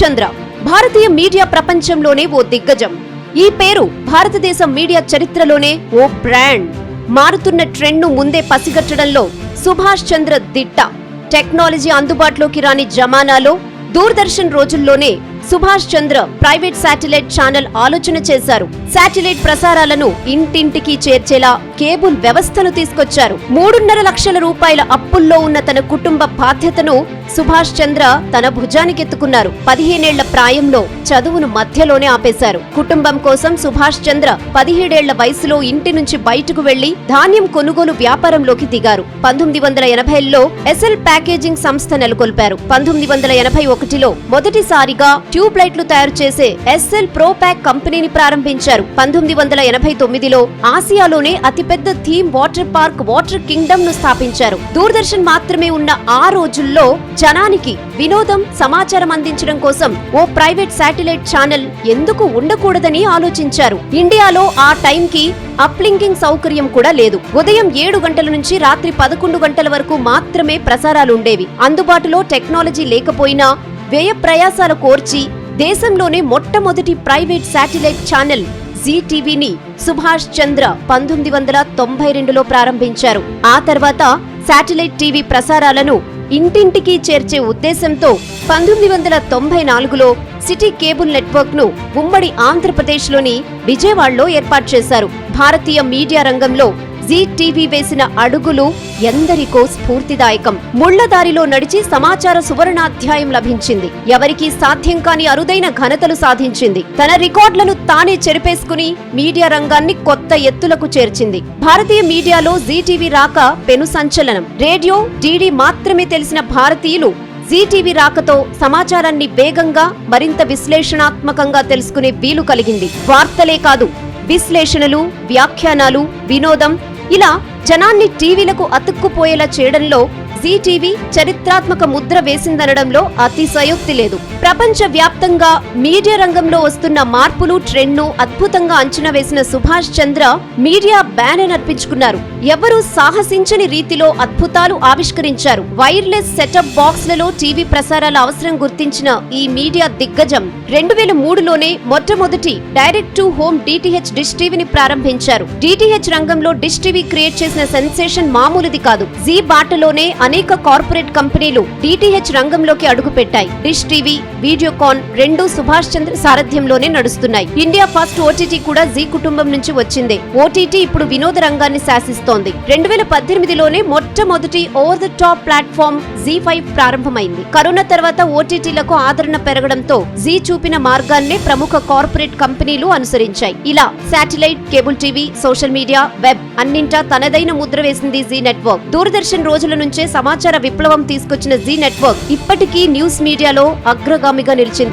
చంద్ర భారతీయ media ప్రపంచంలోనే ఓ దిగ్గజం. ఈ పేరు భారతదేశ మీడియా చరిత్రలోనే ఓ బ్రాండ్. మారుతున్న ట్రెండ్ ను ముందే పసిగట్టడంలో సుభాష్ చంద్ర దిట్ట. టెక్నాలజీ అందుబాటులోకి రాని జమానాలో దూరదర్శన్ రోజుల్లోనే సుభాష్ చంద్ర ప్రైవేట్ శాటిలైట్ ఛానల్ ఆలోచన చేశారు. శాటిలైట్ ప్రసారాలను ఇంటింటికి చేర్చేలా కేబుల్ వ్యవస్థను తీసుకొచ్చారు. 3.5 లక్షల రూపాయల అప్పుల్లో ఉన్న తన కుటుంబ బాధ్యతను సుభాష్ చంద్ర తన భుజానికెత్తుకున్నారు. 15 ఏళ్ల ప్రాయంలో చదువును మధ్యలోనే ఆపేశారు. కుటుంబం కోసం సుభాష్ చంద్ర 17 ఏళ్ల వయసులో ఇంటి నుంచి బయటకు వెళ్లి ధాన్యం కొనుగోలు వ్యాపారంలోకి దిగారు. 1980లో ఎస్ఎల్ ప్యాకేజింగ్ సంస్థ నెలకొల్పారు. 1981లో మొదటిసారిగా ట్యూబ్ లైట్లు తయారు చేసే ఎస్ఎల్ ప్రోపాక్ కంపెనీని ప్రారంభించారు. 1989లో ఆసియాలోనే అతిపెద్ద theme water park water Kingdom ను స్థాపించారు. దూరదర్శన్ మాత్రమే ఉన్న ఆ రోజుల్లో జనానికి వినోదం, సమాచారం అందించడం కోసం ఓ ప్రైవేట్ శాటిలైట్ ఛానల్ ఎందుకు ఉండకూడదని ఆలోచించారు. ఇండియాలో ఆ టైంకి అప్లింకింగ్ సౌకర్యం కూడా లేదు. ఉదయం 7 గంటల నుంచి రాత్రి 11 గంటల వరకు మాత్రమే ప్రసారాలుండేవి. అందుబాటులో టెక్నాలజీ లేకపోయినా వ్యయ ప్రయాసాల కోర్చి దేశంలోనే మొట్టమొదటి ప్రైవేట్ శాటిలైట్ ఛానల్ జీ టీవీని సుభాష్ చంద్ర 1992లో ప్రారంభించారు. ఆ తర్వాత శాటిలైట్ టీవీ ప్రసారాలను ఇంటింటికి చేర్చే ఉద్దేశంతో 1994లో సిటీ కేబుల్ నెట్వర్క్ ను ఉమ్మడి ఆంధ్రప్రదేశ్లోని విజయవాడలో ఏర్పాటు చేశారు. భారతీయ మీడియా రంగంలో జీ టీవీ వేసిన అడుగులు ఎందరికో స్ఫూర్తిదాయకం. ముళ్లదారిలో నడిచి సమాచార సువర్ణాధ్యాయం లభించింది. ఎవరికీ సాధ్యం కాని అరుదైన ఘనతలు సాధించింది. తన రికార్డులను తానే చెరిపేసుకుని మీడియా రంగాన్ని కొత్త ఎత్తులకు చేర్చింది. భారతీయ మీడియాలో జీ టీవీ రాక పెను సంచలనం. రేడియో, డీడీ మాత్రమే తెలిసిన భారతీయులు జీ టీవీ రాకతో సమాచారాన్ని వేగంగా, మరింత విశ్లేషణాత్మకంగా తెలుసుకునే వీలు కలిగింది. వార్తలే కాదు, విశ్లేషణలు, వ్యాఖ్యానాలు, వినోదం ఇలా జనాన్ని టీవీలకు అతుక్కుపోయేలా చేయడంలో జీ టీవీ చరిత్రాత్మక ముద్ర వేసిందనడంలో అతిశయోక్తి లేదు. ప్రపంచ వ్యాప్తంగా మీడియా రంగంలో వస్తున్న మార్పులు, ట్రెండ్ ను అద్భుతంగా అంచనా వేసిన సుభాష్ చంద్ర మీడియా బ్యానర్ అర్పించుకున్నారు. ఎవరూ సాహసించని రీతిలో అద్భుతాలు ఆవిష్కరించారు. వైర్లెస్ సెటప్ బాక్స్లలో టీవీ ప్రసారాల అవసరం గుర్తించిన ఈ మీడియా దిగ్గజం 2003లోనే మొట్టమొదటి direct to home DTH dish టీవీని ప్రారంభించారు. డిటిహెచ్ రంగంలో డిష్ టీవీ క్రియేట్ చేసిన సెన్సేషన్ మామూలుది కాదు. జీ బాటలోనే అనేక కార్పొరేట్ కంపెనీలు డిటిహెచ్ రంగంలోకి అడుగుపెట్టాయి. డిష్ టీవీ, వీడియోకాన్ రెండూ సుభాష్ చంద్ర సారథ్యంలోనే నడుస్తున్నాయి. ఇండియా ఫస్ట్ ఓటీటీ కూడా జీ కుటుంబం నుంచి వచ్చిందే. ఓటీటీ ఇప్పుడు వినోద రంగాన్ని శాసిస్తోంది. 2018లోనే మొట్టమొదటి ఓవర్ ద టాప్ ప్లాట్ఫామ్ జీ5 ప్రారంభమైంది. కరోనా తర్వాత ఓటీటీలకు ఆదరణ పెరగడంతో జీ చూపిన మార్గాన్నే ప్రముఖ కార్పొరేట్ కంపెనీలు అనుసరించాయి. ఇలా satellite, cable TV, social media, web అన్నింటా తనదైన ముద్ర వేసింది జీ నెట్వర్క్. దూరదర్శన్ రోజుల నుంచే సమాచార విప్లవం తీసుకొచ్చిన జీ నెట్వర్క్ ఇప్పటికీ న్యూస్ మీడియాలో అగ్రగామిగా నిలిచింది.